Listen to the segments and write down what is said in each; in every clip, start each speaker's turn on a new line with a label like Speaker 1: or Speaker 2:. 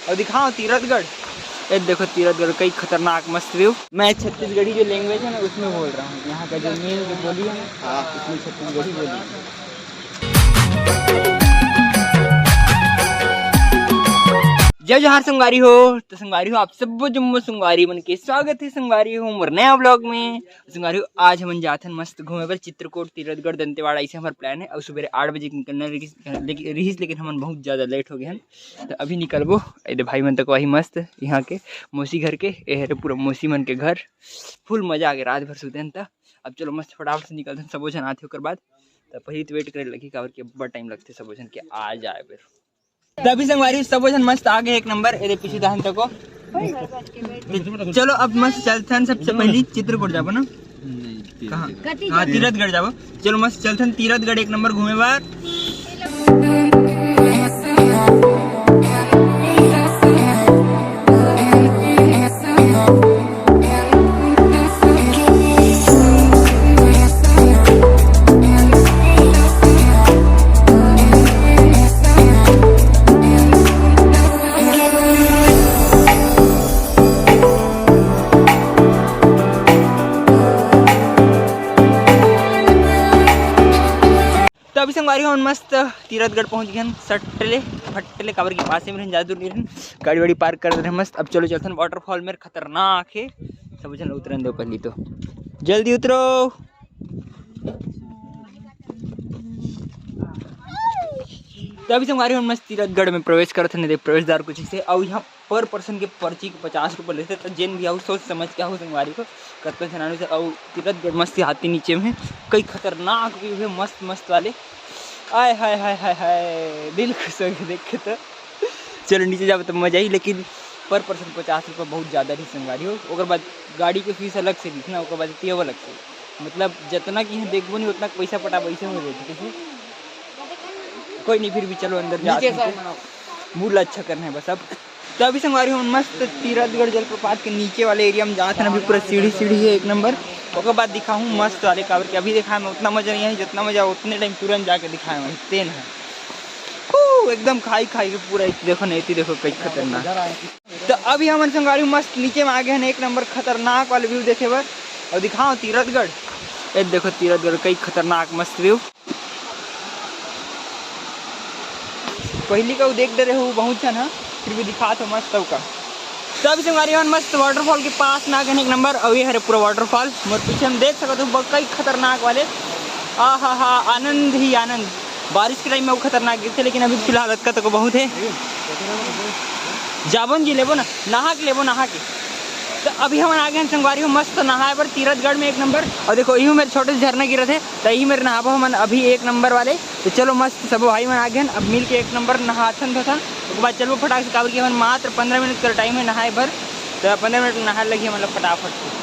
Speaker 1: और दिखाओ तीरथगढ़। ये देखो तीरथगढ़ कई खतरनाक मस्त व्यू। मैं छत्तीसगढ़ी जो लैंग्वेज है ना उसमें बोल रहा हूँ, यहाँ का जो मेन जो बोली है ना उसमें छत्तीसगढ़ी बोली है। जय जोहार संगवारी हो। तो संगवारी हो आप सब जम्मू संगवारी बन के स्वागत है संगवारी हो मोर नया ब्लॉग में। संगवारी हो आज हम जाते हैं मस्त घूमे पर चित्रकूट तीरथगढ़ दंतेवाड़ा, ऐसे हमारा प्लान है। और सुबह 8 बजे निकलना रहीस, लेकिन हम बहुत ज़्यादा लेट हो गए हैं तो अभी निकलबो। इधर भाई मन तक वही मस्त यहाँ के मौसी घर के ये पूरा मौसी मन के घर फुल मजा आ गया, रात भर सुते हैं। तो अब चलो मस्त फटाफट से निकलते हैं, सब जन आते होकर बाद तो पहले तो वेट करे लगी काबर के बड़ा टाइम लगते सब जन के आ जाए फिर। तभी संगवारी सब जन मस्त आगे एक नंबर ये पीछे दहन तक को। चलो अब मस्त चलते हैं। सबसे पहले चित्रकूट जाबो ना, कहाँ? हाँ तीरथगढ़ जाबो। चलो मस्त चलते हैं तीरथगढ़ एक नंबर घूमे बार। अभी संगवारी हम मस्त तीरथगढ़ पहुंच गए सटले फटले काबर के पास में ज़्यादा दूर नहीं रहे, गाड़ी वाड़ी पार्क कर रहे हैं मस्त। अब चलो चलते हैं वाटरफॉल में, खतरनाक है सब जन उतरन दो पहली तो जल्दी उतरो। तो अभी संगवारी हम मस्त तीरथगढ़ में प्रवेश करते हैं। प्रवेश द्वार कुछ से और यहाँ पर पर्सन के पर्ची के 50 रुपये लेते तो जेन भी आओ सोच समझ के आओ संगवारी को करते हैं से। और तीरथगढ़ मस्त हाथी नीचे में कई खतरनाक व्यू है मस्त मस्त वाले। आय हाय हाय हाय हाय दिल खुश हो गया देख के। तो चलो नीचे जाओ तो मजा ही, लेकिन पर पर्सन 50 रुपये बहुत ज़्यादा रही संगवारी हो। उसके बाद गाड़ी के फीस अलग से दिखना, उसके बाद तेव अलग से, मतलब जितना कि यहाँ देखबो नहीं उतना पैसा पटा पैसे हो जाए। कोई नहीं फिर भी चलो अंदर जाते हैं, मूड अच्छा करना है बस अब। तो अभी संगवारी हम मस्त तीरथगढ़ जलप्रपात के नीचे वाले एरिया में जाते हैं। अभी पूरा सीढ़ी सीढ़ी है एक नंबर। उसके बाद दिखाऊँ मस्त वाले काबर के अभी दिखाए में उतना मजा नहीं है जितना मजा उतने टाइम तुरंत जाके दिखाए में तेन है एकदम खाई खाई के पूरा देखो नहीं देखो कई खतरनाक। तो अभी हमारे संगवारी मस्त नीचे में आ गए हैं एक नंबर खतरनाक वाले व्यू देखे बस। और दिखाओ तीरथगढ़, ये देखो तीरथगढ़ कई खतरनाक मस्त व्यू। पहली का देख डरे हो बहुत छन है फिर भी दिखा तो मस्त का। तो अभी संगवारी मस्त वाटरफॉल के पास ना गए एक नंबर। और ये है पूरा वाटरफॉल मोर पीछे हम देख सकते हो कई खतरनाक वाले। आ हा आनंद ही आनंद। बारिश के टाइम में वो खतरनाक गिरते, लेकिन अभी फिलहाल का तो बहुत है। जाबन जी लेबो ना नहा के लेबो नहा के। तो अभी हम आ गए हैं संगवारी हो मस्त नहाए पर तीरथगढ़ में एक नंबर। और देखो यूँ मेरे छोटे से झरना गिरे थे तो यही मेरे नहाबो हम अभी एक नंबर वाले। तो चलो मस्त सब भाई में आ गए अब मिल के एक नंबर नहाथन था। उसके बाद चलो फटाक से काबर की हम मात्र 15 मिनट का टाइम है नहाए भर। तो 15 मिनट नहाए लगी मतलब फटाफट से।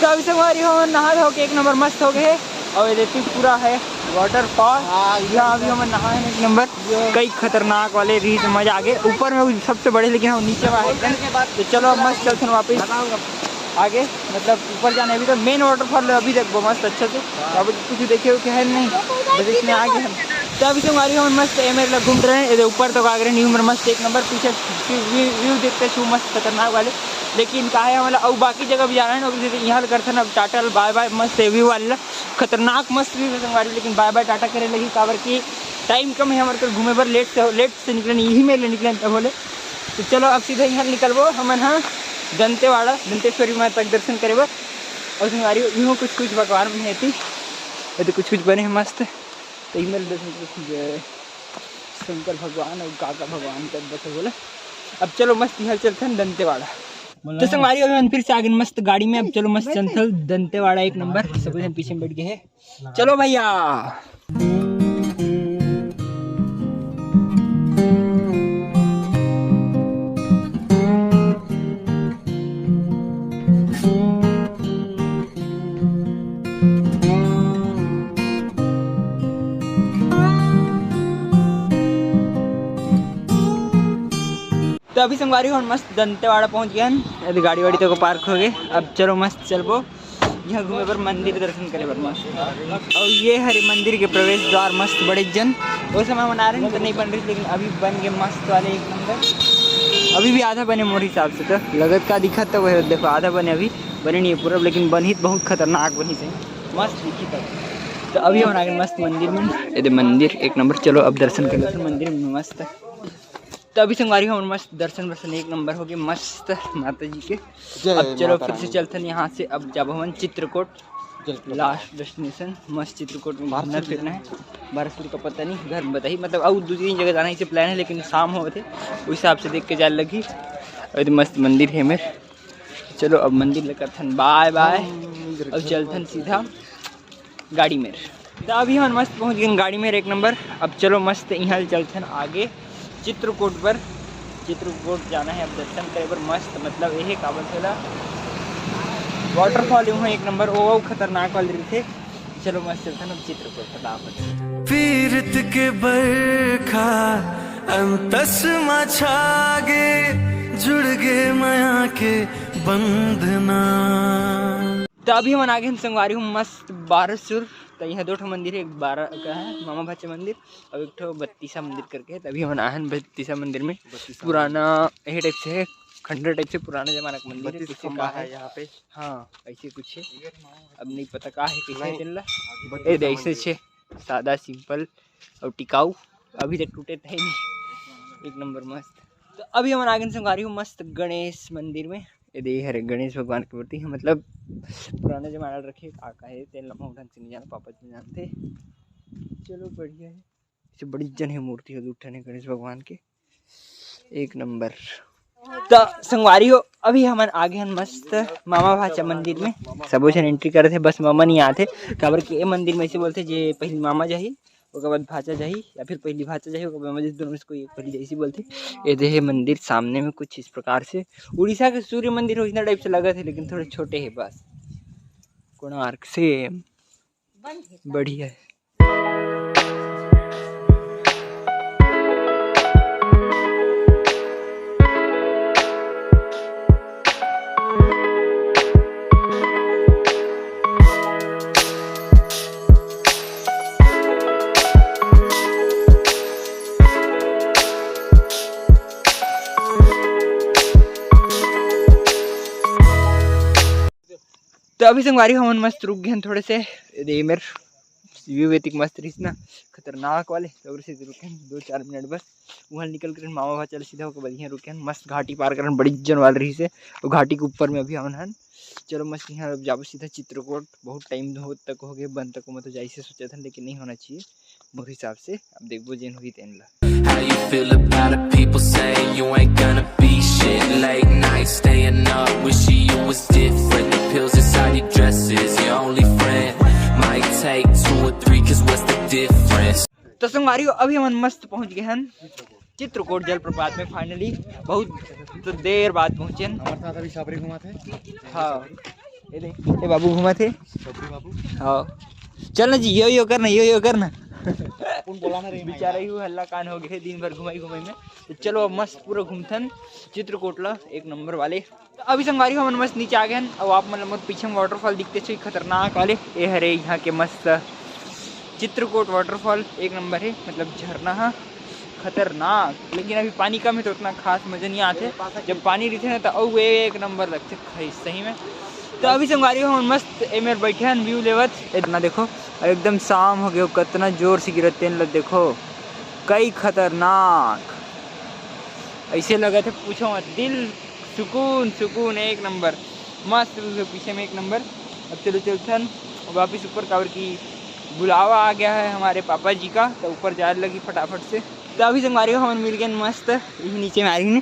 Speaker 1: तो अभी संगवारी हो नहा धो के एक नंबर मस्त हो गए। और ये देखिए पूरा है वाटरफॉल, यहाँ अभी हम नहाए एक नंबर कई खतरनाक वाले रीच मजा आ गए। ऊपर में सबसे बड़े लेकिन हम नीचे में है। तो चलो अब मस्त चलते हैं वापस आगे, मतलब ऊपर जाने। अभी तो मेन वाटरफॉल अभी देखो मस्त अच्छा से, अब कुछ देखे कि है नहीं बस इसमें आगे हम। तो अभी संगवारी हम मस्त मेरे लोग घूम रहे हैं ऊपर तो आ गए न्यू मस्त एक नंबर। पीछे व्यू देखते छू मस्त खतरनाक वाले, लेकिन कहा है मतलब और बाकी जगह भी जा रहे हैं। यहाँ करते हैं अब टाटा बाय बाय मस्त व्यू वाले खतरनाक मस्त व्यू संगवारी, लेकिन बाय बाय टाटा करे लगी काबर की टाइम कम है हमारे घूमे पर। लेट से निकले यही मेरे निकले बोले। तो चलो अब सीधे यहाँ निकलबो हम हाँ दंतेवाड़ा दंतेश्वरी माता तक दर्शन करे बर। और संगवारी यूँ कुछ कुछ भगवान में है तो कुछ कुछ बने हैं मस्त। तो ही मेरे दर्शन शंकर भगवान और काका भगवान का बस बोले। अब चलो मस्त यहाँ चलते हैं दंतेवाड़ा। तो संगवारी अभी फिर से आगे मस्त गाड़ी में। अब चलो मस्त चलते दंतेवाड़ा एक नंबर। सब पीछे बैठ गए हैं, चलो भैया। तो अभी संगवारी हो मस्त दंतेवाड़ा पहुंच गया। अभी गाड़ी वाड़ी तो पार्क हो गए। अब चलो मस्त चलबो यहाँ घूमे पर मंदिर दर्शन करे पर मस्त। और ये हरे मंदिर के प्रवेश द्वार मस्त बड़े जन वो समय मना रहे तो नहीं बन रही, लेकिन अभी बन गए मस्त वाले एक नंबर। अभी भी आधा बने मोर हिसाब से, तो लगत का दिखा तो वह देखो आधा बने, अभी बने नहीं है पूरा, लेकिन बनी बहुत खतरनाक बनी से मस्त दिखी तब। तो अभी हम आ गए मस्त मंदिर में। ये मंदिर एक नंबर। चलो अब दर्शन कर लेते मंदिर में मस्त। तो अभी संगवारी हम मस्त दर्शन एक नंबर हो गए मस्त माता जी के। अब चलो फिर से चलते हैं यहाँ से। अब जब हम चित्रकूट लास्ट डेस्टिनेशन मस्त चित्रकूट में घूमना फिरना है। बारहपुर का पता नहीं घर में बताइए, मतलब अब 2-3 जगह जाना से प्लान है, लेकिन शाम हो थे उस हिसाब से देख के जाने लगी। और मस्त मंदिर है मेरे। चलो अब मंदिर लेकर थन बाय बाय। अब चलथन सीधा गाड़ी में। तो अभी हम मस्त पहुँच गए गाड़ी में एक नंबर। अब चलो मस्त यहाँ चलथन आगे चित्रकूट पर। चित्रकूट जाना है अब दर्शन करे पर मस्त, मतलब यही काबल थोड़ा वाटरफॉल हुआ एक नंबर वो खतरनाक वाले थे। चलो मस्त चलते हैं चित्रकूट फटाफट।
Speaker 2: पीरत के बरखा अंतस मछागे जुड़ गए माया के बंधना।
Speaker 1: तो अभी हम आगे हम संगवारी हूँ मस्त बारहसुर। तो यहाँ 2 मंदिर है, एक 12 का है मामा भाचा मंदिर और एक ठो बत्तीसा मंदिर करके है। तभी हम आए बत्तीसा मंदिर में। पुराना यही टाइप से है, खंडर टाइप से पुराना जमाना का मंदिर है। खंबा है यहाँ पे, हाँ ऐसे कुछ है, अब नहीं पता का है कैसे चल रहा। ऐसे छे सादा सिंपल और टिकाऊ, अभी तक टूटे थे नहीं एक नंबर मस्त। तो अभी हम आगे संगवारी हूँ मस्त गणेश मंदिर में। ये हरे गणेश भगवान की मूर्ति है, मतलब पुराने जमाना रखे काका है तेल लम्बा ढंग से नहीं जाना, पापा जी जानते। चलो बढ़िया है, इसे बड़ी जन है मूर्ति है उठने गणेश भगवान के एक नंबर। तो संगवारी हो अभी हम आगे हैं मस्त मामा भाचा मंदिर में। सब जन एंट्री करे थे, बस मामा नहीं आते काबर के ये मंदिर में ऐसे बोलते जे पहली मामा जाही उसके बाद भाचा जाही, या फिर पहली भाचा जाही उसके बाद दोनों में से कोई एक पहली जैसी बोलते। ये देहे मंदिर सामने में कुछ इस प्रकार से उड़ीसा के सूर्य मंदिर हो इतना टाइप से लगा थे, लेकिन थोड़े छोटे है बस। कोणार्क से बढ़िया है। तो अभी संगवारी हम मस्त रुक गए थोड़े से। दे मेरे व्यू वेतिक मस्त रही ना खतरनाक वाले, तो से रुके 2-4 मिनट बस। वहाँ निकल कर मामा भाई चल सीधा होकर बढ़िया रुके मस्त घाटी पार करन बड़ी जन वाल रही से। वो घाटी के ऊपर में अभी हम चलो मस्त यहाँ जाबो सीधा चित्रकूट। बहुत टाइम हो तक हो गए बंद तक मैं तो जाई से सोचा था, लेकिन नहीं होना चाहिए मोर हिसाब से। अब देखो जेन हुई तेन ला।
Speaker 2: How you feel about it? People say you ain't gonna be shit. Late night staying up, wishing you was different. The pills inside your dresses, your only friend. Might take 2 or 3, cause what's the difference?
Speaker 1: तो संगवारी अभी हम मस्त पहुंच गए हैं चित्रकूट जलप्रपात में फाइनली। बहुत तो देर बाद पहुंचे। हमारे साथ अभी साबरी घुमा थे। हाँ ये बाबू घुमा थे। हाँ चल ना जी, यो करना बेचारा ही हल्ला कान हो गए दिन भर घुमाई में। तो चलो अब मस्त पूरा घूमथन चित्रकूटला एक नंबर वाले। तो अभी संगवारी हम मस्त नीचे आ गए और आप मतलब पीछे में वाटरफॉल दिखते थे खतरनाक वाले। ये हरे यहाँ के मस्त चित्रकूट वाटरफॉल एक नंबर है, मतलब झरना है खतरनाक। लेकिन अभी पानी कम है तो उतना खास मजा नहीं आते, जब पानी रहते ना तो वो एक नंबर लगते सही में। तो अभी संगवारी हम मस्त एमेर बैठे हैं व्यू लेवत इतना देखो, और एकदम शाम हो गया कितना जोर से गिरत तेन लग देखो कई खतरनाक ऐसे लगा थे पूछो मत। दिल सुकून एक नंबर मस्त पीछे में एक नंबर। अब चलो चलते वापिस ऊपर कावर की बुलावा आ गया है हमारे पापा जी का, तो ऊपर जाने लगी फटाफट से। तो अभी संगवारी हम मिल गए मस्त यही नीचे में आ रही ने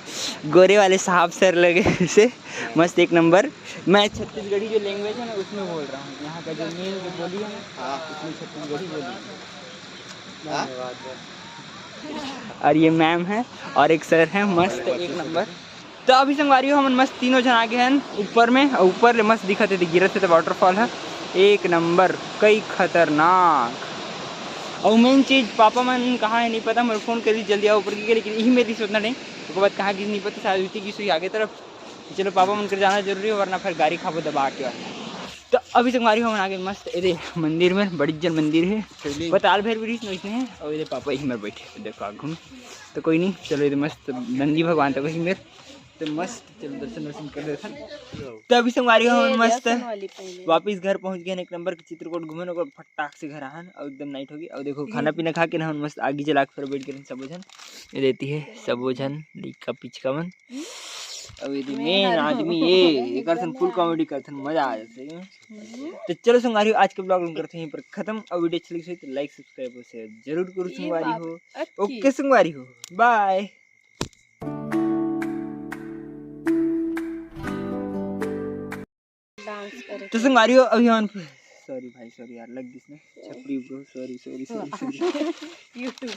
Speaker 1: गोरे वाले साहब सर लगे से मस्त एक नंबर। मैं छत्तीसगढ़ी जो लैंग्वेज है ना उसमें बोल रहा हूँ, यहाँ का जो मेन जो बोली है ना उसमें छत्तीसगढ़ी बोली। और ये मैम है और एक सर है मस्त एक नंबर। तो अभी संगवारी हम मस्त तीनों जन आगे हैं ऊपर में, और ऊपर मस्त दिखते थे गिरत थे वाटरफॉल है एक नंबर कई खतरनाक। और मेन चीज़ पापा मन कहाँ है नहीं पता, मेरे फ़ोन कर दी जल्दी आओ ऊपर की, लेकिन यही मेरी सोचना नहीं उसके बाद कहाँ की नहीं पता, शायद हुई की सुई आगे तरफ। चलो पापा मन कर जाना जरूरी है, वरना फिर गाड़ी खाबो दबा के वाला। तो अभी संगवारी हम आगे मस्त ये मंदिर में, बड़ी जन मंदिर है, बताल भैर भी इसने है। और ये पापा यहीं में बैठे देखो आग घूम। तो कोई नहीं, चलो ये मस्त नंदी भगवान तक वहीं मेरे तो मस्त, चलो दर्शन वर्शन कर दर्शन। तो अभी संगवारी हम मस्त वापिस घर पहुंच गए, एक नंबर के चित्रकूट घूमे और फटाक से घर आन और एकदम नाइट होगी। और देखो खाना पीना खा के ना हम मस्त आगे चला के फिर बैठ कर सबो जन ये देती है, सबो जन लिखा पिचका मन। अब ये मेन आदमी ये करथन फुल कॉमेडी करथन, मजा आ जाता है। तो चलो संगवारी आज के ब्लॉग करते हैं पर खत्म। और वीडियो अच्छी लगी तो लाइक सब्सक्राइब और शेयर जरूर करो संगवारी हो। ओके संगवारी हो, बाय। तो संगवारी हो अभी हम सॉरी भाई सॉरी यार लग दिस ना छपरी bro, sorry sorry sorry YouTube.